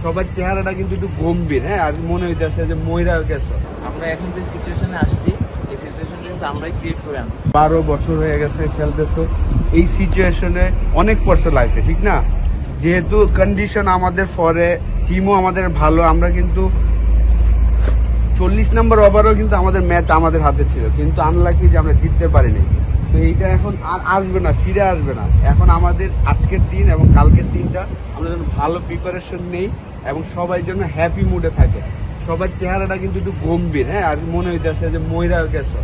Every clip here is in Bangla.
সবার চেহারাটা কিন্তু একটু গম্ভীর, হ্যাঁ, আর মনে হইতেছে যে ময়রা গেছে। আমরা এখন যে সিচুয়েশনে আসছি এই সিচুয়েশনটা কিন্তু আমরাই ক্রিয়েট করে আনছি। 12 বছর হয়ে গেছে খেলতেছো, এই সিচুয়েশনে অনেক পড়ছে লাইফে, ঠিক না? যেহেতু কন্ডিশন আমাদের ফরে, টিমও আমাদের ভালো, আমরা কিন্তু 40 নম্বর ওভারও কিন্তু আমাদের ম্যাচ আমাদের হাতে ছিল, কিন্তু আনলাকি যে আমরা জিততে পারিনি। তো এইটা এখন আর আসবে না, ফিরে আসবে না। এখন আমাদের আজকের দিন এবং কালকের দিনটা আমরা যেন ভালো প্রিপারেশন নেই এবং সবাই জন্য হ্যাপি মুডে থাকে। সবার চেহারাটা কিন্তু একটু গম্ভীর, হ্যাঁ, আর মনে হইতেছে যে ময়রা গেছে,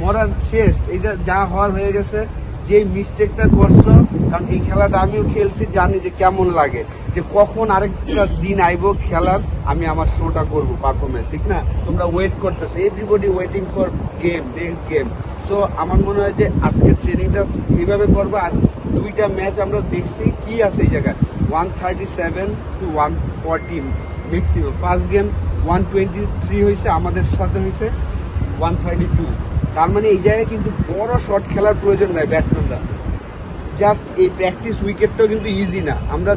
মরার শেষ, এইটা যা হওয়ার হয়ে গেছে। যে মিস্টেকটা করছো, কারণ এই খেলাটা আমিও খেলছি, জানি যে কেমন লাগে, যে কখন আরেকটা দিন আইবো খেলার, আমি আমার শোটা করবো, পারফরমেন্স, ঠিক না? তোমরা ওয়েট করতেছো, everybody waiting for game, next game. So আমার মনে হয় যে আজকের ট্রেনিংটা এইভাবে করবো। আর দুইটা ম্যাচ আমরা দেখছি কি আছে এই জায়গায়, 137 to 140 ম্যাক্সিমাম। ফার্স্ট গেম 123 হয়েছে, আমাদের সাথে হয়েছে 132। তার মানে এই জায়গায় কিন্তু বড় শট খেলার প্রয়োজন নাই ব্যাটসম্যানরা। জাস্ট এই প্র্যাকটিস উইকেটটাও কিন্তু ইজি না। আমরা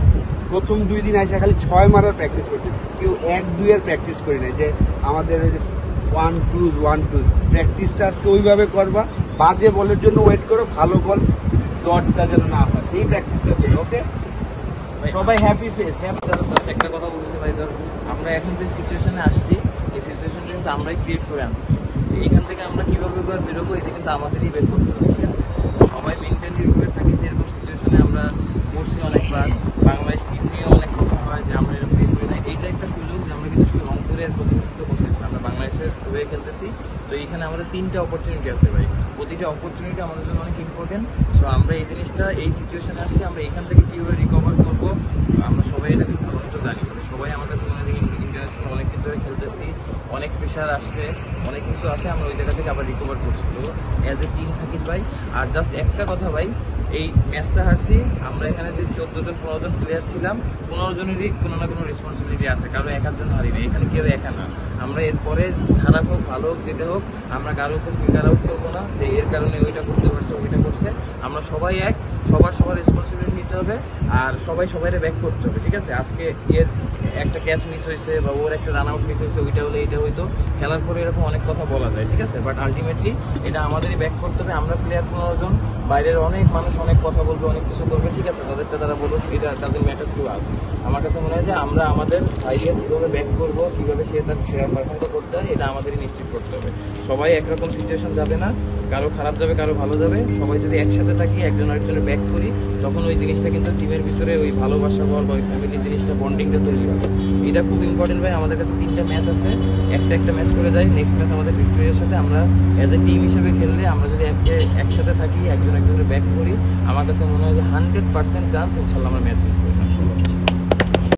প্রথম 2 দিন আসে খালি 6 মারার প্র্যাকটিস করছি, কেউ 1-2 এর প্র্যাকটিস করি না। যে আমাদের ওই যে 1-2 প্র্যাকটিসটা আজকে ওইভাবে করবা। বাজে বলের জন্য ওয়েট করো, ভালো বল ডটটা যেন না হয়, এই প্র্যাকটিসটা করো। ওকে, সবাই হ্যাপি ফেস। একটা কথা বলছি ভাই, ধর আমরা এখন যে সিচুয়েশনে আসছি এই সিচুয়েশনটা কিন্তু আমরাই ক্রিয়েট করে আনছি। এখান থেকে আমরা কিভাবে বেরোবো এটা কিন্তু আমাদেরই বের করতে হবে, ঠিক আছে? সবাই মেন্টালি করে থাকি যে এরকম সিচুয়েশনে আমরা পড়ছি অনেকবার, বাংলাদেশ টিম নিয়ে অনেক কথা হয় যে আমরা এরকম বের করি না। এইটা একটা সুযোগ যে আমরা কিন্তু শুধু রংপুরের প্রতিনিধিত্ব করতেছি, আমরা বাংলাদেশের হয়ে খেলতেছি। তো এইখানে আমাদের 3টা অপরচুনিটি আছে ভাই, প্রতিটা অপরচুনিটি আমাদের জন্য অনেক ইম্পর্টেন্ট। সো আমরা এই জিনিসটা, এই সিচুয়েশনে আসছি, আমরা এখান থেকে কীভাবে রিকভার করবো আমরা সবাই এটা কিন্তু ভালো মতো জানি। সবাই আমার কাছে মনে হয় ইন্টারন্যাশনাল অনেক দিন ধরে খেলতেছি, অনেক প্রেশার আসছে, অনেক কিছু আছে, আমরা ওই জায়গা থেকে আবার রিকভার করছি। তো অ্যাজ এ টিম থাকিস ভাই। আর জাস্ট একটা কথা ভাই, এই ম্যাচটা হারছি, আমরা এখানে যে 14-15 জন প্লেয়ার ছিলাম, 15 জনেরই কোনো না কোনো রেসপন্সিবিলিটি আছে, কারো একার হারি না, এখানে কেউ একা না। আমরা এরপরে খারাপ হোক ভালো হোক যেটা হোক, আমরা কারোর উপর ফিগার আউট করবো না যে এর কারণে ওইটা করতে পারছে ওইটা করছে। আমরা সবাই এক, সবার রেসপন্সিবিলিটি নিতে হবে, আর সবাই সবাইরে ব্যাক করতে হবে, ঠিক আছে? আজকে এর একটা ক্যাচ মিস হয়েছে বা ওর একটা রান আউট মিস হয়েছে, ওইটা হলে এইটা হইতো, খেলার পরে এরকম অনেক কথা বলা যায়, ঠিক আছে? বাট আলটিমেটলি এটা আমাদেরই ব্যাক করতে হবে। আমরা প্লেয়ার 15 জন, বাইরের অনেক মানুষ অনেক কথা বলবে, অনেক কিছু করবে, ঠিক আছে? তাদেরটা তারা বলুক, এটা তাদের ম্যাটার টু আস। আমার কাছে মনে হয় যে আমরা আমাদের ভাইকে কীভাবে ব্যাক করবো, কীভাবে সে তার সেরা পারফর্মটা করতে হয়, এটা আমাদেরই নিশ্চিত করতে হবে। সবাই একরকম সিচুয়েশন যাবে না, কারো খারাপ যাবে কারো ভালো যাবে। সবাই যদি একসাথে থাকি, একজন আরেকজনের ব্যাক করি, তখন ওই জিনিসটা কিন্তু টিমের ভিতরে ওই ভালোবাসা বল বা ওই ফ্যামিলি জিনিসটা, বন্ডিংটা তৈরি হবে। এটা খুব ইম্পর্টেন্ট ভাই। আমাদের কাছে 3টা ম্যাচ আছে, একটা ম্যাচ করে যাই, নেক্সট ম্যাচ আমাদের ভিক্টোরিয়ার সাথে। আমরা অ্যাজ এ টিম হিসেবে খেললে, আমরা যদি একসাথে থাকি, একজন একজনের ব্যাক করি, আমার কাছে মনে হয় যে 100% চান্স ইনশাল্লাহ আমরা ম্যাচ